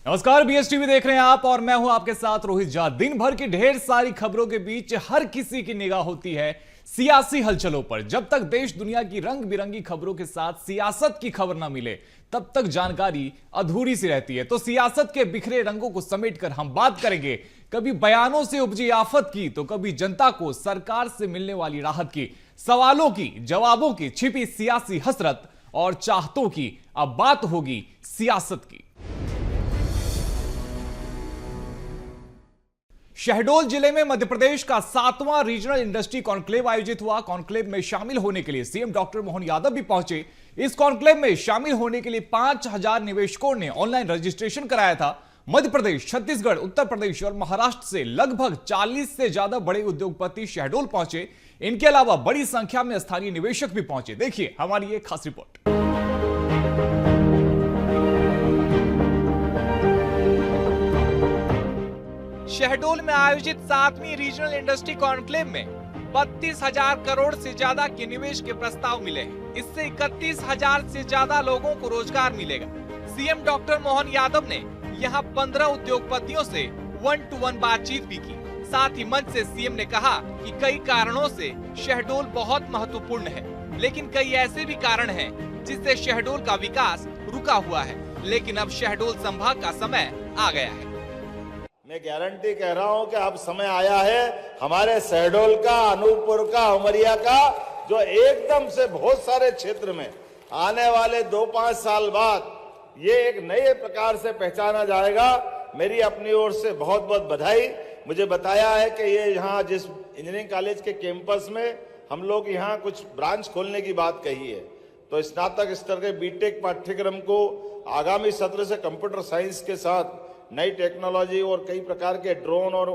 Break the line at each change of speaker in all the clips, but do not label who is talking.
नमस्कार, बीएसटीवी देख रहे हैं आप और मैं हूं आपके साथ रोहित झा। दिन भर की ढेर सारी खबरों के बीच हर किसी की निगाह होती है सियासी हलचलों पर। जब तक देश दुनिया की रंग बिरंगी खबरों के साथ सियासत की खबर ना मिले तब तक जानकारी अधूरी सी रहती है। तो सियासत के बिखरे रंगों को समेटकर हम बात करेंगे कभी बयानों से उपजी आफत की, तो कभी जनता को सरकार से मिलने वाली राहत की, सवालों की, जवाबों की, छिपी सियासी हसरत और चाहतों की। अब बात होगी सियासत की। शहडोल जिले में मध्य प्रदेश का 7वां रीजनल इंडस्ट्री कॉन्क्लेव आयोजित हुआ। कॉन्क्लेव में शामिल होने के लिए सीएम डॉक्टर मोहन यादव भी पहुंचे। इस कॉन्क्लेव में शामिल होने के लिए 5000 निवेशकों ने ऑनलाइन रजिस्ट्रेशन कराया था। मध्य प्रदेश, छत्तीसगढ़, उत्तर प्रदेश और महाराष्ट्र से लगभग 40 से ज्यादा बड़े उद्योगपति शहडोल पहुंचे। इनके अलावा बड़ी संख्या में स्थानीय निवेशक भी पहुंचे। देखिए हमारी एक खास रिपोर्ट।
शहडोल में आयोजित 7वीं रीजनल इंडस्ट्री कॉन्क्लेव में 32,000 करोड़ से ज्यादा के निवेश के प्रस्ताव मिले हैं। इससे 31,000 से ज्यादा लोगों को रोजगार मिलेगा। सीएम डॉक्टर मोहन यादव ने यहां 15 उद्योगपतियों से 1-to-1 बातचीत भी की। साथ ही मंच से सीएम ने कहा कि कई कारणों से शहडोल बहुत महत्वपूर्ण है, लेकिन कई ऐसे भी कारण हैं जिससे शहडोल का विकास रुका हुआ है। लेकिन अब शहडोल संभाग का समय आ गया है।
मैं गारंटी कह रहा हूं कि अब समय आया है हमारे शहडोल का, अनूपपुर का, उमरिया का, जो एकदम से बहुत सारे क्षेत्र में आने वाले 2-5 साल बाद ये एक नए प्रकार से पहचाना जाएगा। मेरी अपनी ओर से बहुत बहुत बधाई। मुझे बताया है कि ये यहाँ जिस इंजीनियरिंग कॉलेज के कैंपस में हम लोग यहाँ कुछ ब्रांच खोलने की बात कही है, तो स्नातक स्तर के बीटेक पाठ्यक्रम को आगामी सत्र से कंप्यूटर साइंस के साथ नई टेक्नोलॉजी और कई प्रकार के ड्रोन और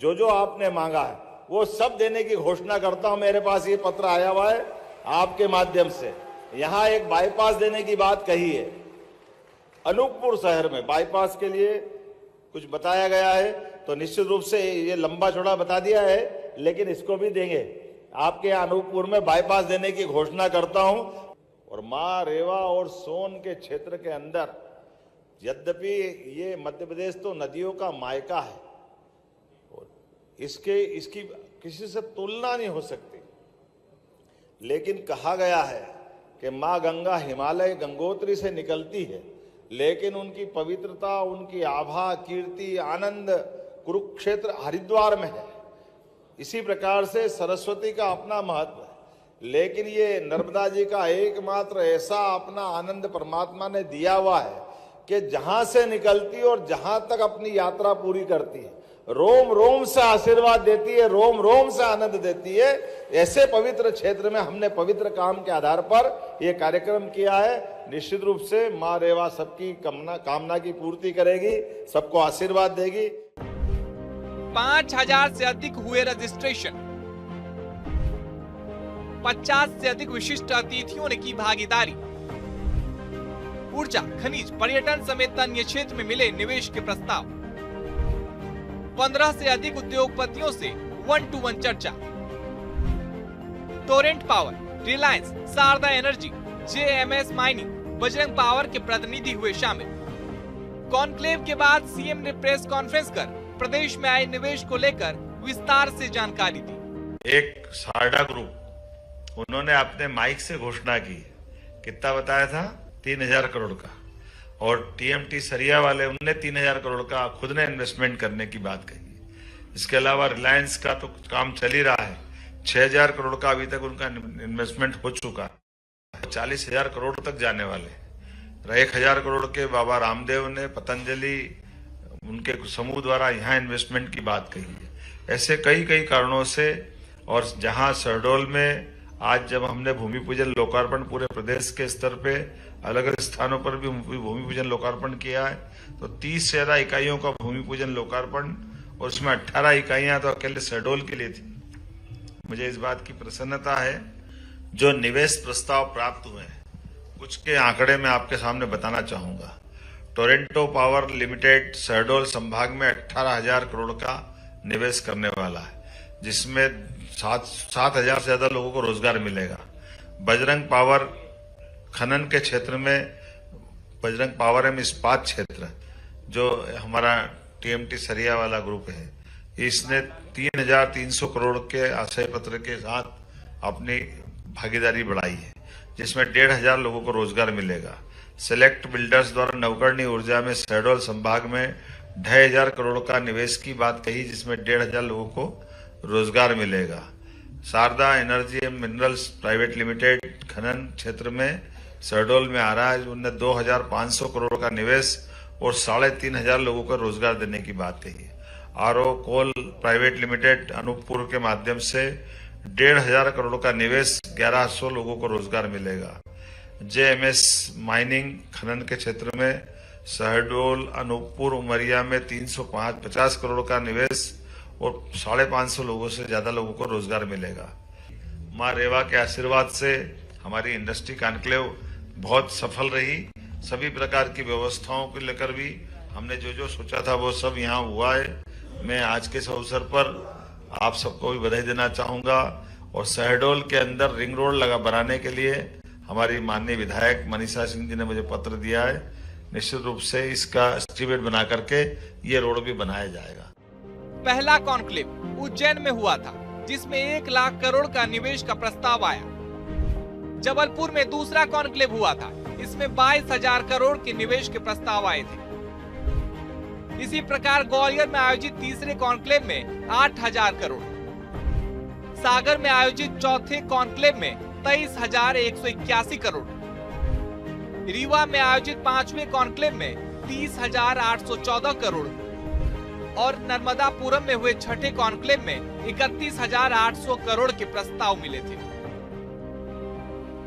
जो आपने मांगा है वो सब देने की घोषणा करता हूं। मेरे पास ये पत्र आया हुआ है आपके माध्यम से। यहाँ एक बाईपास देने की बात कही है, अनूपपुर शहर में बाईपास के लिए कुछ बताया गया है, तो निश्चित रूप से ये लंबा चौड़ा बता दिया है, लेकिन इसको भी देंगे। आपके अनूपपुर में बाईपास देने की घोषणा करता हूं। और माँ रेवा और सोन के क्षेत्र के अंदर, यद्यपि ये मध्य प्रदेश तो नदियों का मायका है और इसकी किसी से तुलना नहीं हो सकती, लेकिन कहा गया है कि माँ गंगा हिमालय गंगोत्री से निकलती है, लेकिन उनकी पवित्रता, उनकी आभा, कीर्ति, आनंद कुरुक्षेत्र हरिद्वार में है। इसी प्रकार से सरस्वती का अपना महत्व है, लेकिन ये नर्मदा जी का एकमात्र ऐसा अपना आनंद परमात्मा ने दिया हुआ है कि जहां से निकलती और जहां तक अपनी यात्रा पूरी करती है, रोम रोम से आशीर्वाद देती है, रोम रोम से आनंद देती है। ऐसे पवित्र क्षेत्र में हमने पवित्र काम के आधार पर यह कार्यक्रम किया है। निश्चित रूप से माँ रेवा सबकी कामना की पूर्ति करेगी, सबको आशीर्वाद देगी।
5,000 से अधिक हुए रजिस्ट्रेशन, 50 से अधिक विशिष्ट अतिथियों ने की भागीदारी। ऊर्जा, खनिज, पर्यटन समेत अन्य क्षेत्र में मिले निवेश के प्रस्ताव। 15 से अधिक उद्योगपतियों से 1-to-1 चर्चा। Torrent Power, Reliance, Sharda Energy, JMS Mining, Bajrang Power के प्रतिनिधि हुए शामिल। कॉन्क्लेव के बाद सीएम ने प्रेस कॉन्फ्रेंस कर प्रदेश में आए निवेश को लेकर विस्तार से जानकारी दी।
एक शारदा ग्रुप, उन्होंने अपने माइक से घोषणा की, कितना बताया था? 3,000 करोड़ का। और टीएमटी सरिया वाले, उनने 3,000 करोड़ का खुद ने इन्वेस्टमेंट करने की बात कही। इसके अलावा रिलायंस का तो काम चल ही रहा है, 6,000 करोड़ का अभी तक उनका इन्वेस्टमेंट हो चुका है, 40,000 करोड़ तक जाने वाले। 1,000 करोड़ के बाबा रामदेव ने, पतंजलि, उनके समूह द्वारा यहाँ इन्वेस्टमेंट की बात कही है। ऐसे कई कारणों से। और जहां शहडोल में आज जब हमने भूमि पूजन लोकार्पण पूरे प्रदेश के स्तर पे अलग अलग स्थानों पर भी भूमि पूजन लोकार्पण किया है, तो 30 से ज्यादा इकाइयों का भूमि पूजन लोकार्पण, और उसमें 18 इकाइयां तो अकेले शहडोल के लिए थी। मुझे इस बात की प्रसन्नता है, जो निवेश प्रस्ताव प्राप्त हुए हैं कुछ के आंकड़े मैं आपके सामने बताना चाहूंगा। टोरेंटो पावर लिमिटेड शहडोल संभाग में 18,000 करोड़ का निवेश करने वाला है, जिसमें 7,000 से ज्यादा लोगों को रोजगार मिलेगा। बजरंग पावर खनन के क्षेत्र में, बजरंग पावर एवं इस्पात क्षेत्र, जो हमारा टीएमटी सरिया वाला ग्रुप है, इसने 3,300 करोड़ के आशय पत्र के साथ अपनी भागीदारी बढ़ाई है, जिसमें 1,500 लोगों को रोजगार मिलेगा। सेलेक्ट बिल्डर्स द्वारा नवकरणीय ऊर्जा में शहडोल संभाग में 2,500 करोड़ का निवेश की बात कही, जिसमें 1,500 लोगों को रोजगार मिलेगा। Sharda Energy and Minerals Private Limited खनन क्षेत्र में शहडोल में आ रहा है, उनने 2,500 करोड़ का निवेश और 3,500 लोगों को रोजगार देने की बात कही है। आरओ कोल प्राइवेट लिमिटेड अनूपपुर के माध्यम से 1,500 करोड़ का निवेश, 1,100 लोगों को रोजगार मिलेगा। जेएमएस माइनिंग खनन के क्षेत्र में शहडोल, अनूपपुर, उमरिया में 350 करोड़ का निवेश और 550 लोगों से ज्यादा लोगों को रोजगार मिलेगा। मां रेवा के आशीर्वाद से हमारी इंडस्ट्री कॉन्क्लेव बहुत सफल रही। सभी प्रकार की व्यवस्थाओं को लेकर भी हमने जो सोचा था वो सब यहाँ हुआ है। मैं आज के इस अवसर पर आप सबको भी बधाई देना चाहूंगा और शहडोल के अंदर रिंग रोड बनाने के लिए हमारी माननीय विधायक मनीषा सिंह जी ने मुझे पत्र दिया है। निश्चित रूप से इसका एस्टीमेट बना करके ये रोड भी बनाया जाएगा।
पहला कॉन्क्लेव उज्जैन में हुआ था, जिसमें 1 लाख करोड़ का निवेश का प्रस्ताव आया। जबलपुर में दूसरा कॉन्क्लेव हुआ था, इसमें 22,000 करोड़ के निवेश के प्रस्ताव आए थे। इसी प्रकार ग्वालियर में आयोजित तीसरे कॉन्क्लेव में 8,000 करोड़, सागर में आयोजित चौथे कॉन्क्लेव में 23,181 करोड़, रीवा में आयोजित 5वें कॉन्क्लेव में 30,814 करोड़ और नर्मदापुरम में हुए छठे कॉन्क्लेव में 31,800 करोड़ के प्रस्ताव मिले थे।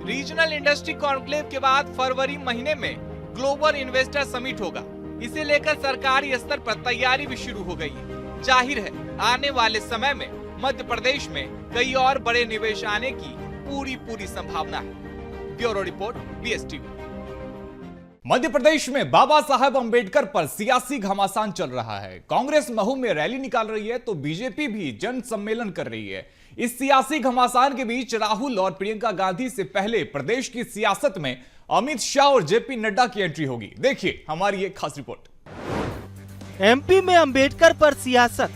रीजनल इंडस्ट्री कॉन्क्लेव के बाद फरवरी महीने में ग्लोबल इन्वेस्टर समिट होगा। इसे लेकर सरकारी स्तर पर तैयारी भी शुरू हो गई है। जाहिर है आने वाले समय में मध्य प्रदेश में कई और बड़े निवेश आने की पूरी संभावना है। Bureau report, BSTV।
Madhya Pradesh में बाबा साहब अंबेडकर पर सियासी घमासान चल रहा है। कांग्रेस महू में रैली निकाल रही है तो बीजेपी भी जन सम्मेलन कर रही है। इस सियासी घमासान के बीच राहुल और प्रियंका गांधी से पहले प्रदेश की सियासत में अमित शाह और जेपी नड्डा की एंट्री होगी। देखिए हमारी एक खास रिपोर्ट।
एमपी में अंबेडकर पर सियासत,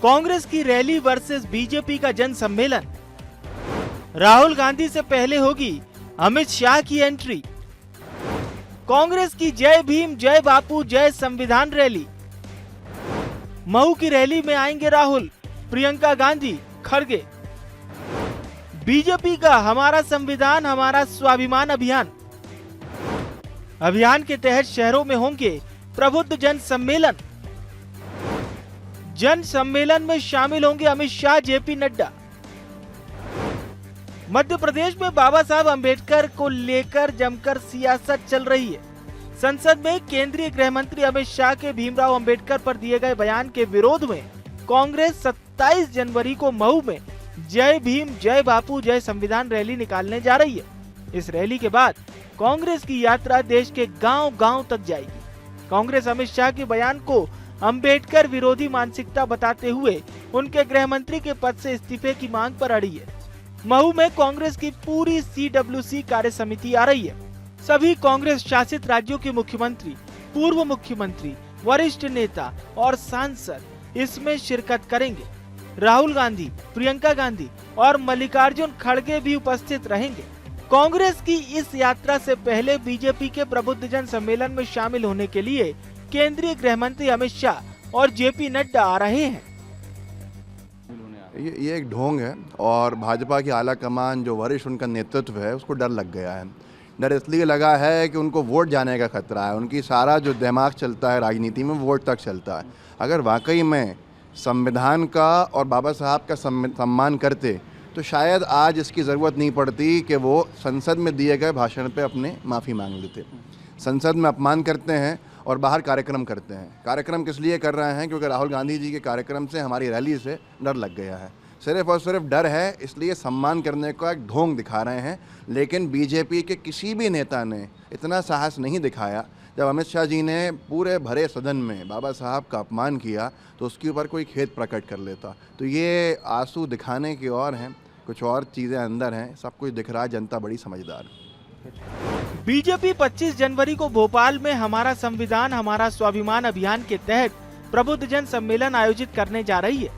कांग्रेस की रैली वर्सेस बीजेपी का जन सम्मेलन, राहुल गांधी से पहले होगी अमित शाह की एंट्री, कांग्रेस की जय भीम जय बापू जय संविधान रैली, महू की रैली में आएंगे राहुल, प्रियंका गांधी, खड़गे, बीजेपी का हमारा संविधान हमारा स्वाभिमान अभियान के तहत शहरों में होंगे प्रबुद्ध जन सम्मेलन। जन सम्मेलन में शामिल होंगे अमित शाह, जेपी नड्डा। मध्य प्रदेश में बाबा साहब अंबेडकर को लेकर जमकर सियासत चल रही है। संसद में केंद्रीय गृह मंत्री अमित शाह के भीमराव अंबेडकर पर दिए गए बयान के विरोध में कांग्रेस 27 जनवरी को महू में जय भीम जय बापू जय संविधान रैली निकालने जा रही है। इस रैली के बाद कांग्रेस की यात्रा देश के गांव-गांव तक जाएगी। कांग्रेस अमित शाह के बयान को अंबेडकर विरोधी मानसिकता बताते हुए उनके गृह मंत्री के पद से इस्तीफे की मांग पर अड़ी है। महू में कांग्रेस की पूरी CWC कार्य समिति आ रही है। सभी कांग्रेस शासित राज्यों के मुख्यमंत्री, पूर्व मुख्यमंत्री, वरिष्ठ नेता और सांसद इसमें शिरकत करेंगे। राहुल गांधी, प्रियंका गांधी और मल्लिकार्जुन खड़गे भी उपस्थित रहेंगे। कांग्रेस की इस यात्रा से पहले बीजेपी के प्रबुद्ध जन सम्मेलन में शामिल होने के लिए केंद्रीय गृह मंत्री अमित शाह और जेपी नड्डा आ रहे हैं।
ये एक ढोंग है और भाजपा की आला कमान जो वरिष्ठ उनका नेतृत्व है उसको डर लग गया है। डर इसलिए लगा है कि उनको वोट जाने का खतरा है। उनकी सारा जो दिमाग चलता है राजनीति में वोट तक चलता है। अगर वाकई में संविधान का और बाबा साहब का सम्मान करते तो शायद आज इसकी ज़रूरत नहीं पड़ती कि वो संसद में दिए गए भाषण पे अपने माफ़ी मांग लेते। संसद में अपमान करते हैं और बाहर कार्यक्रम करते हैं। कार्यक्रम किस लिए कर रहे हैं? क्योंकि राहुल गांधी जी के कार्यक्रम से, हमारी रैली से डर लग गया है। सिर्फ और सिर्फ डर है, इसलिए सम्मान करने का एक ढोंग दिखा रहे हैं। लेकिन बीजेपी के किसी भी नेता ने इतना साहस नहीं दिखाया। जब अमित शाह जी ने पूरे भरे सदन में बाबा साहब का अपमान किया तो उसके ऊपर कोई खेद प्रकट कर लेता। तो ये आंसू दिखाने की और हैं, कुछ और चीज़ें अंदर हैं। सब कुछ दिख रहा है, जनता बड़ी समझदार है।
बीजेपी 25 जनवरी को भोपाल में हमारा संविधान हमारा स्वाभिमान अभियान के तहत प्रबुद्ध जन सम्मेलन आयोजित करने जा रही है।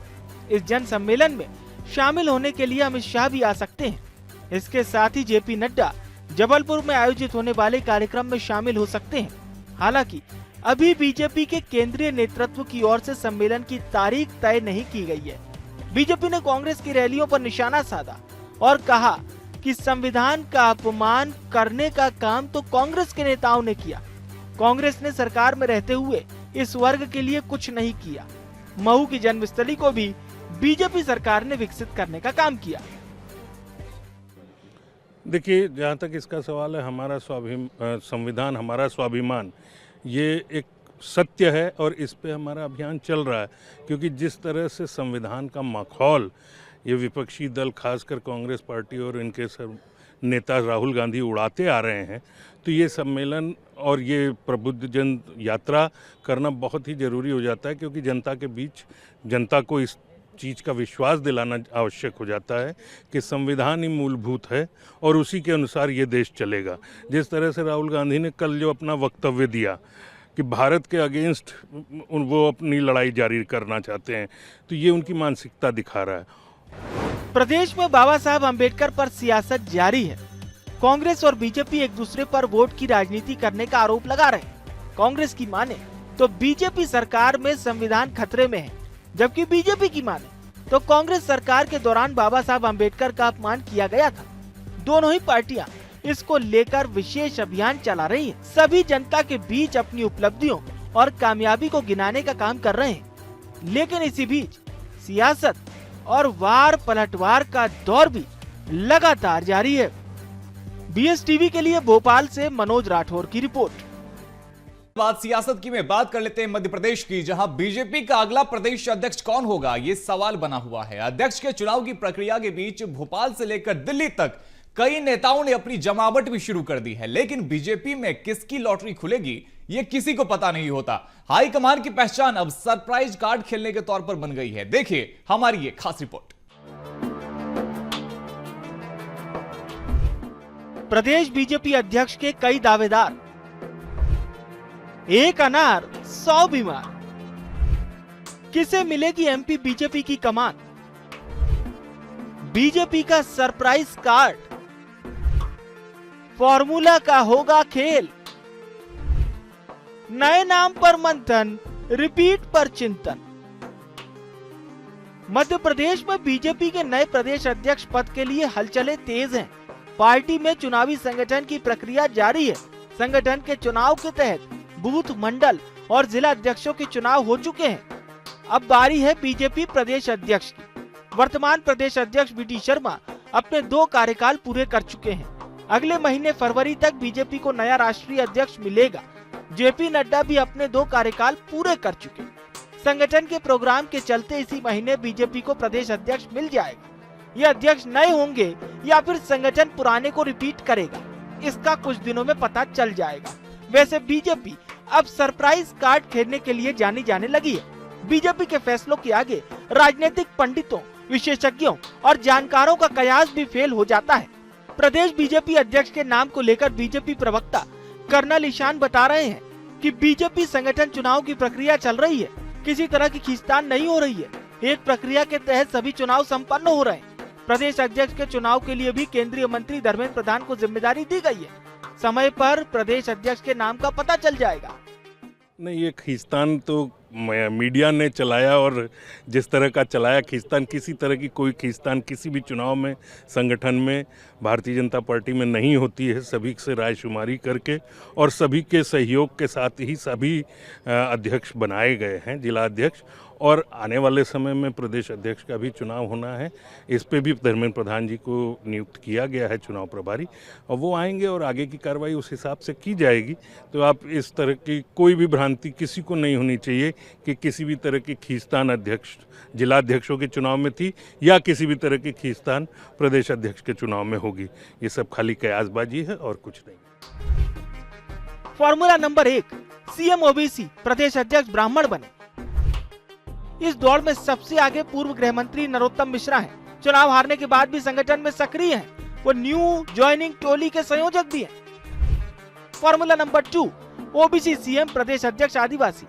इस जन सम्मेलन में शामिल होने के लिए अमित शाह भी आ सकते हैं। इसके साथ ही जेपी नड्डा जबलपुर में आयोजित होने वाले कार्यक्रम में शामिल हो सकते हैं। हालांकि अभी बीजेपी के केंद्रीय नेतृत्व की ओर से सम्मेलन की तारीख तय नहीं की गई है। बीजेपी ने कांग्रेस की रैलियों पर निशाना साधा और कहा कि संविधान का अपमान करने का काम तो कांग्रेस के नेताओं ने किया। कांग्रेस ने सरकार में रहते हुए इस वर्ग के लिए कुछ नहीं किया। महू की जन्मस्थली को भी बीजेपी सरकार ने विकसित करने का काम किया।
देखिए, जहाँ तक इसका सवाल है, हमारा संविधान हमारा स्वाभिमान, ये एक सत्य है और इस पे हमारा अभियान चल रहा है। क्योंकि जिस तरह से संविधान का माहौल ये विपक्षी दल, खासकर कांग्रेस पार्टी और इनके सब नेता राहुल गांधी उड़ाते आ रहे हैं, तो ये सम्मेलन और ये प्रबुद्ध जन यात्रा करना बहुत ही ज़रूरी हो जाता है। क्योंकि जनता के बीच जनता को इस चीज़ का विश्वास दिलाना आवश्यक हो जाता है कि संविधान ही मूलभूत है और उसी के अनुसार ये देश चलेगा। जिस तरह से राहुल गांधी ने कल जो अपना वक्तव्य दिया कि भारत के अगेंस्ट वो अपनी लड़ाई जारी करना चाहते हैं, तो ये उनकी मानसिकता दिखा रहा है।
प्रदेश में बाबा साहब अम्बेडकर पर सियासत जारी है। कांग्रेस और बीजेपी एक दूसरे पर वोट की राजनीति करने का आरोप लगा रहे हैं। कांग्रेस की माने तो बीजेपी सरकार में संविधान खतरे में है, जबकि बीजेपी की माने तो कांग्रेस सरकार के दौरान बाबा साहब अम्बेडकर का अपमान किया गया था। दोनों ही पार्टियां इसको लेकर विशेष अभियान चला रही हैं। सभी जनता के बीच अपनी उपलब्धियों और कामयाबी को गिनाने का काम कर रहे हैं। लेकिन इसी बीच सियासत और वार पलटवार का दौर भी लगातार जारी है। BSTV के लिए भोपाल से मनोज राठौर की रिपोर्ट।
बात सियासत की में बात कर लेते हैं मध्य प्रदेश की, जहां बीजेपी का अगला प्रदेश अध्यक्ष कौन होगा, ये सवाल बना हुआ है। अध्यक्ष के चुनाव की प्रक्रिया के बीच भोपाल से लेकर दिल्ली तक कई नेताओं ने अपनी जमावट भी शुरू कर दी है। लेकिन बीजेपी में किसकी लॉटरी खुलेगी, ये किसी को पता नहीं होता। हाईकमान की पहचान अब सरप्राइज कार्ड खेलने के तौर पर बन गई है। देखिए हमारी ये खास रिपोर्ट।
प्रदेश बीजेपी अध्यक्ष के कई दावेदार, एक अनार 100 बीमार। किसे मिलेगी MP बीजेपी की कमान? बीजेपी का सरप्राइज कार्ड, फॉर्मूला का होगा खेल। नए नाम पर मंथन, रिपीट पर चिंतन। मध्य प्रदेश में बीजेपी के नए प्रदेश अध्यक्ष पद के लिए हलचलें तेज हैं। पार्टी में चुनावी संगठन की प्रक्रिया जारी है। संगठन के चुनाव के तहत बूथ, मंडल और जिला अध्यक्षों के चुनाव हो चुके हैं। अब बारी है बीजेपी प्रदेश अध्यक्ष की। वर्तमान प्रदेश अध्यक्ष BT शर्मा अपने 2 कार्यकाल पूरे कर चुके हैं। अगले महीने फरवरी तक बीजेपी को नया राष्ट्रीय अध्यक्ष मिलेगा। जेपी नड्डा भी अपने 2 कार्यकाल पूरे कर चुके। संगठन के प्रोग्राम के चलते इसी महीने बीजेपी को प्रदेश अध्यक्ष मिल जाएगा। ये अध्यक्ष नए होंगे या फिर संगठन पुराने को रिपीट करेगा, इसका कुछ दिनों में पता चल जाएगा। वैसे बीजेपी अब सरप्राइज कार्ड खेलने के लिए जानी जाने लगी है। बीजेपी के फैसलों के आगे राजनीतिक पंडितों, विशेषज्ञों और जानकारों का कयास भी फेल हो जाता है। प्रदेश बीजेपी अध्यक्ष के नाम को लेकर बीजेपी प्रवक्ता कर्नल ईशान बता रहे हैं कि बीजेपी संगठन चुनाव की प्रक्रिया चल रही है, किसी तरह की खींचतान नहीं हो रही है। एक प्रक्रिया के तहत सभी चुनाव संपन्न हो रहे हैं। प्रदेश अध्यक्ष के चुनाव के लिए भी केंद्रीय मंत्री धर्मेंद्र प्रधान को जिम्मेदारी दी गई है। समय पर प्रदेश अध्यक्ष के नाम का पता चल जाएगा।
नहीं, ये खींचतान तो मीडिया ने चलाया और जिस तरह का चलाया खींचतान, किसी तरह की कोई खींचतान किसी भी चुनाव में संगठन में भारतीय जनता पार्टी में नहीं होती है। सभी से रायशुमारी करके और सभी के सहयोग के साथ ही सभी अध्यक्ष बनाए गए हैं, जिला अध्यक्ष। और आने वाले समय में प्रदेश अध्यक्ष का भी चुनाव होना है। इस पे भी धर्मेंद्र प्रधान जी को नियुक्त किया गया है चुनाव प्रभारी, और वो आएंगे और आगे की कार्रवाई उस हिसाब से की जाएगी। तो आप इस तरह की कोई भी भ्रांति किसी को नहीं होनी चाहिए कि किसी भी तरह की खींचतान अध्यक्ष जिला अध्यक्षों के चुनाव में थी या किसी भी तरह की खींचतान प्रदेश अध्यक्ष के चुनाव में होगी। ये सब खाली कयासबाजी है और कुछ नहीं।
फॉर्मूला नंबर 1, CM OBC प्रदेश अध्यक्ष ब्राह्मण बने। इस दौड़ में सबसे आगे पूर्व गृह मंत्री नरोत्तम मिश्रा हैं। चुनाव हारने के बाद भी संगठन में सक्रिय हैं। वो न्यू ज्वाइनिंग टोली के संयोजक भी हैं। फॉर्मूला नंबर 2, ओबीसी सीएम प्रदेश अध्यक्ष आदिवासी।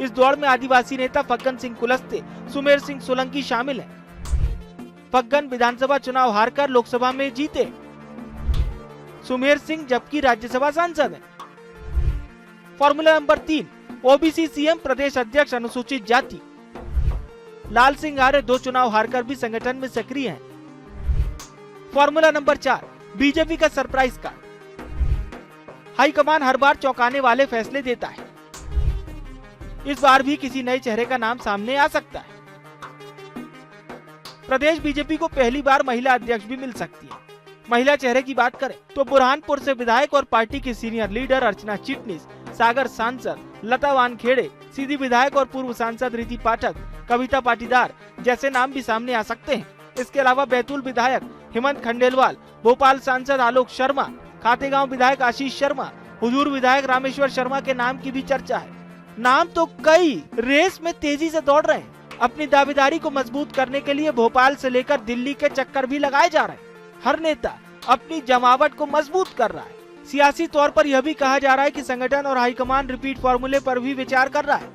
इस दौड़ में आदिवासी नेता फग्गन सिंह कुलस्ते, सुमेर सिंह सोलंकी शामिल हैं। फग्गन विधानसभा चुनाव हारकर लोकसभा में जीते। सुमेर सिंह जबकि राज्यसभा सांसद हैं। फॉर्मूला नंबर 3, ओबीसी सीएम प्रदेश अध्यक्ष अनुसूचित जाति। लाल सिंह आर्य 2 चुनाव हारकर भी संगठन में सक्रिय हैं। फॉर्मूला नंबर 4, बीजेपी का सरप्राइज कार्ड। हाईकमान हर बार चौंकाने वाले फैसले देता है। इस बार भी किसी नए चेहरे का नाम सामने आ सकता है। प्रदेश बीजेपी को पहली बार महिला अध्यक्ष भी मिल सकती है। महिला चेहरे की बात करें तो बुरहानपुर से विधायक और पार्टी की सीनियर लीडर अर्चना चिटनिस, सागर सांसद लता वानखेड़े, सीधी विधायक और पूर्व सांसद रीति पाठक, कविता पाटीदार जैसे नाम भी सामने आ सकते हैं। इसके अलावा बैतूल विधायक हेमंत खंडेलवाल, भोपाल सांसद आलोक शर्मा, खातेगांव विधायक आशीष शर्मा, हुजूर विधायक रामेश्वर शर्मा के नाम की भी चर्चा है। नाम तो कई रेस में तेजी से दौड़ रहे हैं। अपनी दावेदारी को मजबूत करने के लिए भोपाल से लेकर दिल्ली के चक्कर भी लगाए जा रहे हैं। हर नेता अपनी जमावट को मजबूत कर रहा है। सियासी तौर पर यह भी कहा जा रहा है कि संगठन और हाईकमान रिपीट फॉर्मूले पर भी विचार कर रहा है।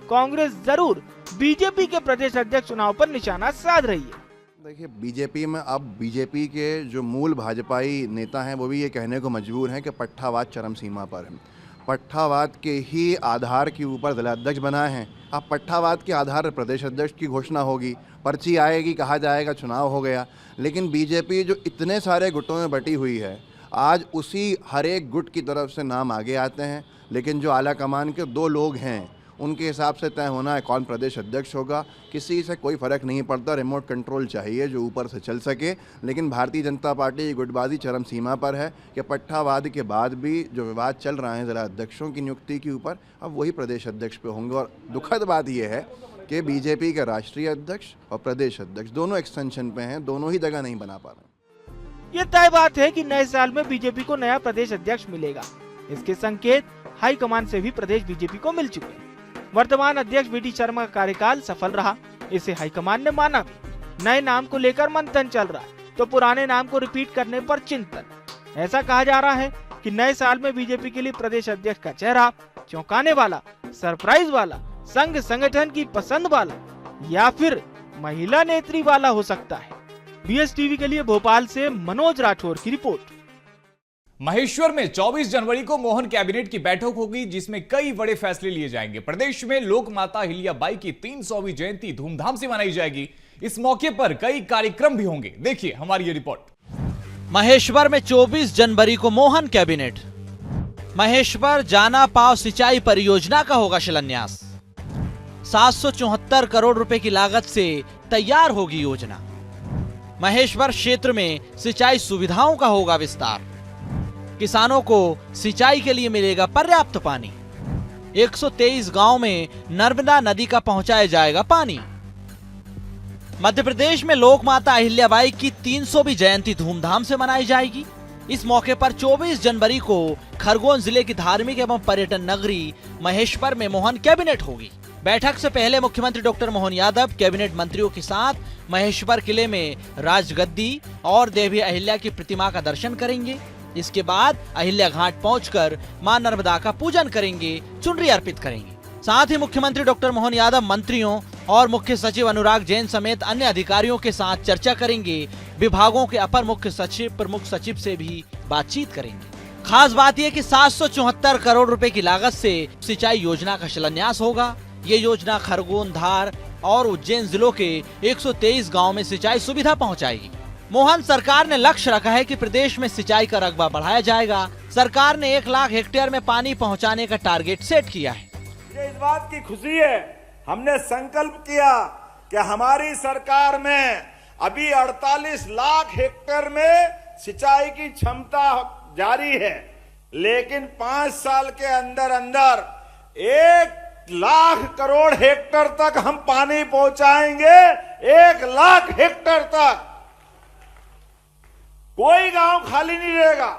कांग्रेस जरूर बीजेपी के प्रदेश अध्यक्ष चुनाव पर निशाना साध रही है।
देखिए, बीजेपी में अब बीजेपी के जो मूल भाजपाई नेता हैं वो भी ये कहने को मजबूर हैं कि पट्टावाद चरम सीमा पर है। पट्टावाद के ही आधार के ऊपर जिलाध्यक्ष बनाए हैं। अब पट्टावाद के आधार पर प्रदेश अध्यक्ष की घोषणा होगी, पर्ची आएगी, कहा जाएगा चुनाव हो गया। लेकिन बीजेपी जो इतने सारे गुटों में बटी हुई है, आज उसी हर एक गुट की तरफ से नाम आगे आते हैं। लेकिन जो आला कमान के 2 लोग हैं उनके हिसाब से तय होना है कौन प्रदेश अध्यक्ष होगा। किसी से कोई फ़र्क नहीं पड़ता, रिमोट कंट्रोल चाहिए जो ऊपर से चल सके। लेकिन भारतीय जनता पार्टी की गुटबाजी चरम सीमा पर है कि पट्टावाद के बाद भी जो विवाद चल रहा है जिला अध्यक्षों की नियुक्ति के ऊपर, अब वही प्रदेश अध्यक्ष पे होंगे। और दुखद बात यह है कि बीजेपी के राष्ट्रीय अध्यक्ष और प्रदेश अध्यक्ष दोनों एक्सटेंशन पे हैं, दोनों ही जगह नहीं बना पा रहे।
ये तय बात है कि नए साल में बीजेपी को नया प्रदेश अध्यक्ष मिलेगा। इसके संकेत हाईकमान से भी प्रदेश बीजेपी को मिल चुके हैं। वर्तमान अध्यक्ष वीडी शर्मा का कार्यकाल सफल रहा, इसे हाईकमान ने माना भी। नए नाम को लेकर मंथन चल रहा है तो पुराने नाम को रिपीट करने पर चिंतन। ऐसा कहा जा रहा है कि नए साल में बीजेपी के लिए प्रदेश अध्यक्ष का चेहरा चौंकाने वाला, सरप्राइज वाला, संघ संगठन की पसंद वाला या फिर महिला नेत्री वाला हो सकता है। बीएसटीवी के लिए भोपाल से मनोज राठौर की रिपोर्ट।
महेश्वर में 24 जनवरी को मोहन कैबिनेट की बैठक होगी जिसमें कई बड़े फैसले लिए जाएंगे। प्रदेश में लोक माता अहिल्याबाई की 300वीं जयंती धूमधाम से मनाई जाएगी। इस मौके पर कई कार्यक्रम भी होंगे। देखिए हमारी ये रिपोर्ट।
महेश्वर में 24 जनवरी को मोहन कैबिनेट। महेश्वर जाना पाव सिंचाई परियोजना का होगा शिलान्यास। 774 करोड़ रुपए की लागत से तैयार होगी योजना। महेश्वर क्षेत्र में सिंचाई सुविधाओं का होगा विस्तार। किसानों को सिंचाई के लिए मिलेगा पर्याप्त पानी। 123 गांव में नर्मदा नदी का पहुंचाया जाएगा पानी। मध्य प्रदेश में लोक माता अहिल्याबाई की 300वीं जयंती धूमधाम से मनाई जाएगी। इस मौके पर 24 जनवरी को खरगोन जिले की धार्मिक एवं पर्यटन नगरी महेश्वर में मोहन कैबिनेट होगी। बैठक से पहले मुख्यमंत्री डॉक्टर मोहन यादव कैबिनेट मंत्रियों के साथ महेश्वर किले में राजगद्दी और देवी अहिल्या की प्रतिमा का दर्शन करेंगे। इसके बाद अहिल्या घाट पहुंचकर मां नर्मदा का पूजन करेंगे, चुनरी अर्पित करेंगे। साथ ही मुख्यमंत्री डॉक्टर मोहन यादव मंत्रियों और मुख्य सचिव अनुराग जैन समेत अन्य अधिकारियों के साथ चर्चा करेंगे। विभागों के अपर मुख्य सचिव, प्रमुख सचिव से भी बातचीत करेंगे। खास बात यह कि 774 करोड़ रुपए की लागत से सिंचाई योजना का शिलान्यास होगा। ये योजना खरगोन, धार और उज्जैन जिलों के 123 गाँव में सिंचाई सुविधा पहुँचाएगी। मोहन सरकार ने लक्ष्य रखा है कि प्रदेश में सिंचाई का रकबा बढ़ाया जाएगा। सरकार ने 1 लाख हेक्टेयर में पानी पहुंचाने का टारगेट सेट किया है।
मुझे इस बात की खुशी है, हमने संकल्प किया कि हमारी सरकार में अभी 48 लाख हेक्टेयर में सिंचाई की क्षमता जारी है, लेकिन 5 साल के अंदर अंदर 1 लाख करोड़ हेक्टेयर तक हम पानी पहुंचाएंगे। 1 लाख हेक्टेयर तक कोई गांव खाली नहीं रहेगा,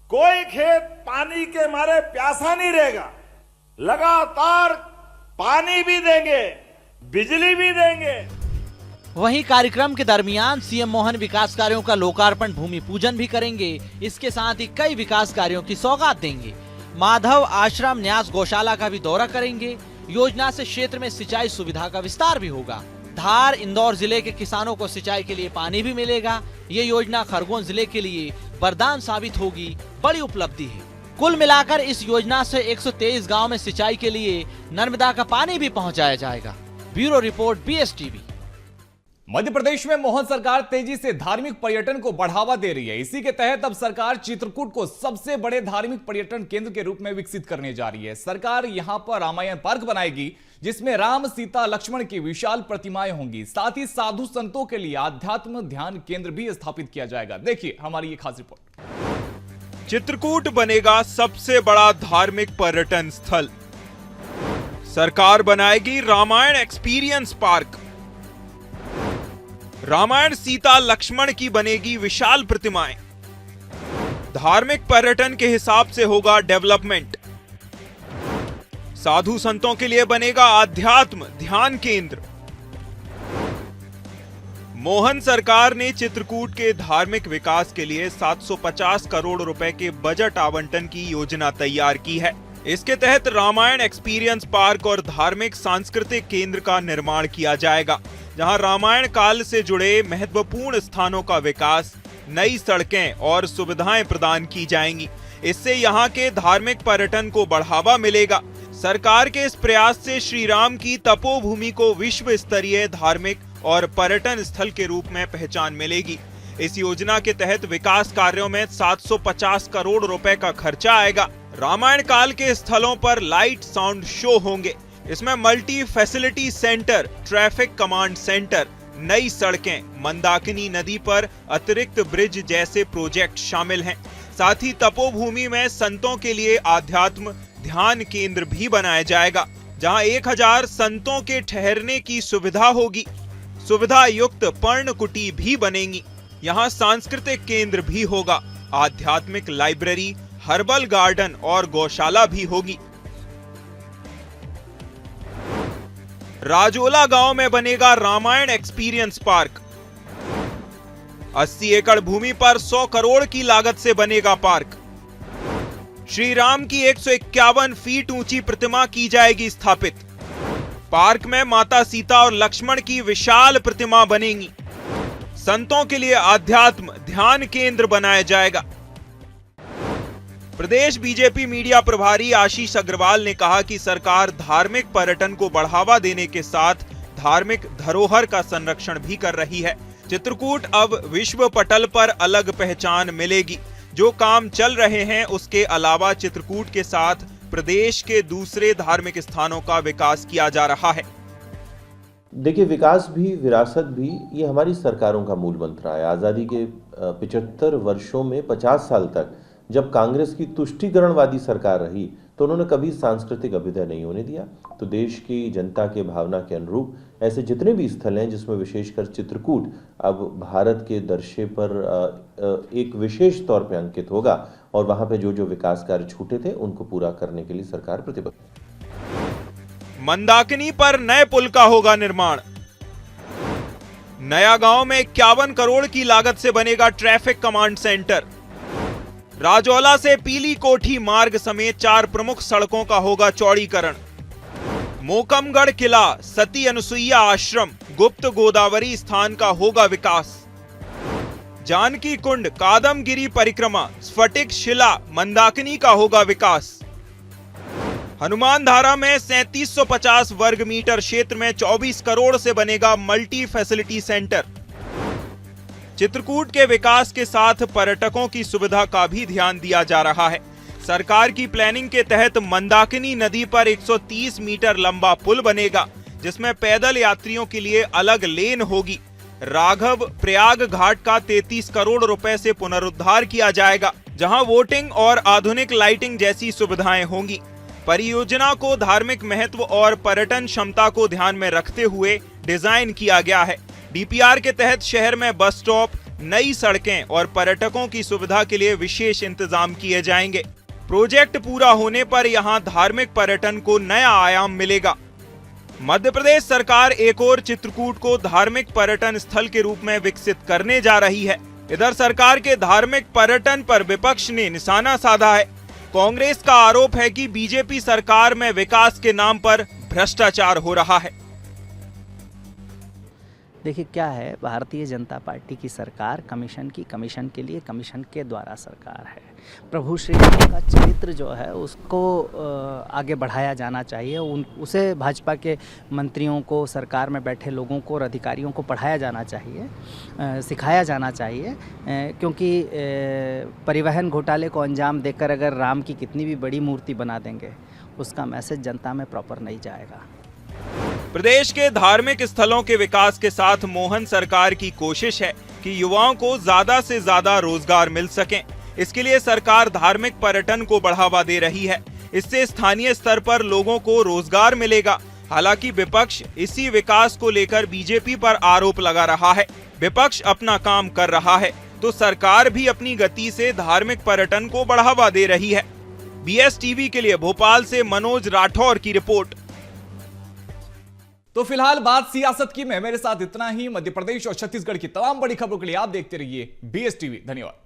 कोई खेत पानी के मारे प्यासा नहीं रहेगा। लगातार पानी भी देंगे, बिजली भी देंगे।
वहीं कार्यक्रम के दरमियान सीएम मोहन विकास कार्यों का लोकार्पण भूमि पूजन भी करेंगे। इसके साथ ही कई विकास कार्यों की सौगात देंगे। माधव आश्रम न्यास गौशाला का भी दौरा करेंगे। योजना से क्षेत्र में सिंचाई सुविधा का विस्तार भी होगा। धार इंदौर जिले के किसानों को सिंचाई के लिए पानी भी मिलेगा। ये योजना खरगोन जिले के लिए वरदान साबित होगी। बड़ी उपलब्धि है। कुल मिलाकर इस योजना से 123 गांव में सिंचाई के लिए नर्मदा का पानी भी पहुंचाया जाएगा। Bureau report BSTV।
Madhya Pradesh में मोहन सरकार तेजी से धार्मिक पर्यटन को बढ़ावा दे रही है। इसी के तहत अब सरकार चित्रकूट को सबसे बड़े धार्मिक पर्यटन केंद्र के रूप में विकसित करने जा रही है। सरकार यहां पर रामायण पार्क बनाएगी, जिसमें राम, सीता, लक्ष्मण की विशाल प्रतिमाएं होंगी। साथ ही साधु संतों के लिए आध्यात्म ध्यान केंद्र भी स्थापित किया जाएगा। देखिए हमारी ये खास रिपोर्ट।
चित्रकूट बनेगा सबसे बड़ा धार्मिक पर्यटन स्थल। सरकार बनाएगी रामायण एक्सपीरियंस पार्क। रामायण, सीता, लक्ष्मण की बनेगी विशाल प्रतिमाएं। धार्मिक पर्यटन के हिसाब से होगा डेवलपमेंट। साधु संतों के लिए बनेगा आध्यात्म ध्यान केंद्र। मोहन सरकार ने चित्रकूट के धार्मिक विकास के लिए 750 करोड़ रुपए के बजट आवंटन की योजना तैयार की है। इसके तहत रामायण एक्सपीरियंस पार्क और धार्मिक सांस्कृतिक केंद्र का निर्माण किया जाएगा, जहां रामायण काल से जुड़े महत्वपूर्ण स्थानों का विकास, नई सड़कें और सुविधाएं प्रदान की जाएंगी। इससे यहां के धार्मिक पर्यटन को बढ़ावा मिलेगा। सरकार के इस प्रयास से श्री राम की तपोभूमि को विश्व स्तरीय धार्मिक और पर्यटन स्थल के रूप में पहचान मिलेगी। इस योजना के तहत विकास कार्यों में 750 करोड़ रुपए का खर्चा आएगा। रामायण काल के स्थलों पर लाइट साउंड शो होंगे। इसमें multi facility centre, traffic command centre, नई सड़कें, मंदाकिनी नदी पर अतिरिक्त ब्रिज जैसे प्रोजेक्ट शामिल हैं। साथ ही तपोभूमि में संतों के लिए आध्यात्म ध्यान केंद्र भी बनाया जाएगा, जहां 1000 संतों के ठहरने की सुविधा होगी। सुविधा युक्त पर्णकुटी भी बनेंगी। यहाँ सांस्कृतिक केंद्र भी होगा। आध्यात्मिक लाइब्रेरी, हर्बल गार्डन और गौशाला भी होगी। राजोला गांव में बनेगा रामायण एक्सपीरियंस पार्क। 80 एकड़ भूमि पर 100 करोड़ की लागत से बनेगा पार्क। श्री राम की 151 फीट ऊंची प्रतिमा की जाएगी स्थापित। पार्क में माता सीता और लक्ष्मण की विशाल प्रतिमा बनेगी। संतों के लिए आध्यात्म ध्यान केंद्र बनाया जाएगा। प्रदेश बीजेपी मीडिया प्रभारी आशीष अग्रवाल ने कहा कि सरकार धार्मिक पर्यटन को बढ़ावा देने के साथ धार्मिक धरोहर का संरक्षण भी कर रही है। चित्रकूट अब विश्व पटल पर अलग पहचान मिलेगी। जो काम चल रहे हैं उसके अलावा चित्रकूट के साथ प्रदेश के दूसरे धार्मिक स्थानों का विकास किया जा रहा है।
देखिए, विकास भी विरासत भी ये हमारी सरकारों का मूल मंत्र है। आज़ादी के 75 वर्षों में 50 साल तक जब कांग्रेस की तुष्टीकरणवादी सरकार रही तो उन्होंने कभी सांस्कृतिक अभ्युदय नहीं होने दिया। तो देश की जनता के भावना के अनुरूप ऐसे जितने भी स्थल हैं, जिसमें विशेषकर चित्रकूट अब भारत के दर्शे पर एक विशेष तौर पे अंकित होगा और वहां पे जो जो विकास कार्य छूटे थे उनको पूरा करने के लिए सरकार प्रतिबद्ध है।
मंदाकिनी पर नए पुल का होगा निर्माण। नया गांव में 51 करोड़ की लागत से बनेगा ट्रैफिक कमांड सेंटर। राजौला से पीली कोठी मार्ग समेत 4 प्रमुख सड़कों का होगा चौड़ीकरण। मोकमगढ़ किला, सती अनुसुईया आश्रम, गुप्त गोदावरी स्थान का होगा विकास। जानकी कुंड, कादमगिरी परिक्रमा, स्फटिक शिला, मंदाकिनी का होगा विकास। हनुमान धारा में 3750 वर्ग मीटर क्षेत्र में 24 करोड़ से बनेगा मल्टी फैसिलिटी सेंटर। चित्रकूट के विकास के साथ पर्यटकों की सुविधा का भी ध्यान दिया जा रहा है। सरकार की प्लानिंग के तहत मंदाकिनी नदी पर 130 मीटर लंबा पुल बनेगा, जिसमें पैदल यात्रियों के लिए अलग लेन होगी। राघव प्रयाग घाट का 33 करोड़ रुपए से पुनरुद्धार किया जाएगा, जहां वोटिंग और आधुनिक लाइटिंग जैसी सुविधाएं होंगी। परियोजना को धार्मिक महत्व और पर्यटन क्षमता को ध्यान में रखते हुए डिजाइन किया गया है। डीपीआर के तहत शहर में बस स्टॉप, नई सड़कें और पर्यटकों की सुविधा के लिए विशेष इंतजाम किए जाएंगे। प्रोजेक्ट पूरा होने पर यहां धार्मिक पर्यटन को नया आयाम मिलेगा। मध्य प्रदेश सरकार एक और चित्रकूट को धार्मिक पर्यटन स्थल के रूप में विकसित करने जा रही है। इधर सरकार के धार्मिक पर्यटन पर विपक्ष ने निशाना साधा है। कांग्रेस का आरोप है कि बीजेपी सरकार में विकास के नाम पर भ्रष्टाचार हो रहा है।
देखिए क्या है, भारतीय जनता पार्टी की सरकार कमीशन के लिए कमीशन के द्वारा सरकार है। प्रभु श्री राम का चरित्र जो है उसको आगे बढ़ाया जाना चाहिए, उसे भाजपा के मंत्रियों को, सरकार में बैठे लोगों को और अधिकारियों को पढ़ाया जाना चाहिए, सिखाया जाना चाहिए, क्योंकि परिवहन घोटाले को अंजाम देकर अगर राम की कितनी भी बड़ी मूर्ति बना देंगे उसका मैसेज जनता में प्रॉपर नहीं जाएगा।
प्रदेश के धार्मिक स्थलों के विकास के साथ मोहन सरकार की कोशिश है कि युवाओं को ज्यादा से ज्यादा रोजगार मिल सके। इसके लिए सरकार धार्मिक पर्यटन को बढ़ावा दे रही है। इससे स्थानीय स्तर पर लोगों को रोजगार मिलेगा। हालांकि विपक्ष इसी विकास को लेकर बीजेपी पर आरोप लगा रहा है। विपक्ष अपना काम कर रहा है तो सरकार भी अपनी गति से धार्मिक पर्यटन को बढ़ावा दे रही है। BSTV के लिए भोपाल से मनोज राठौर की रिपोर्ट।
तो फिलहाल बात सियासत की में मेरे साथ इतना ही। मध्य प्रदेश और छत्तीसगढ़ की तमाम बड़ी खबरों के लिए आप देखते रहिए BSTV। धन्यवाद।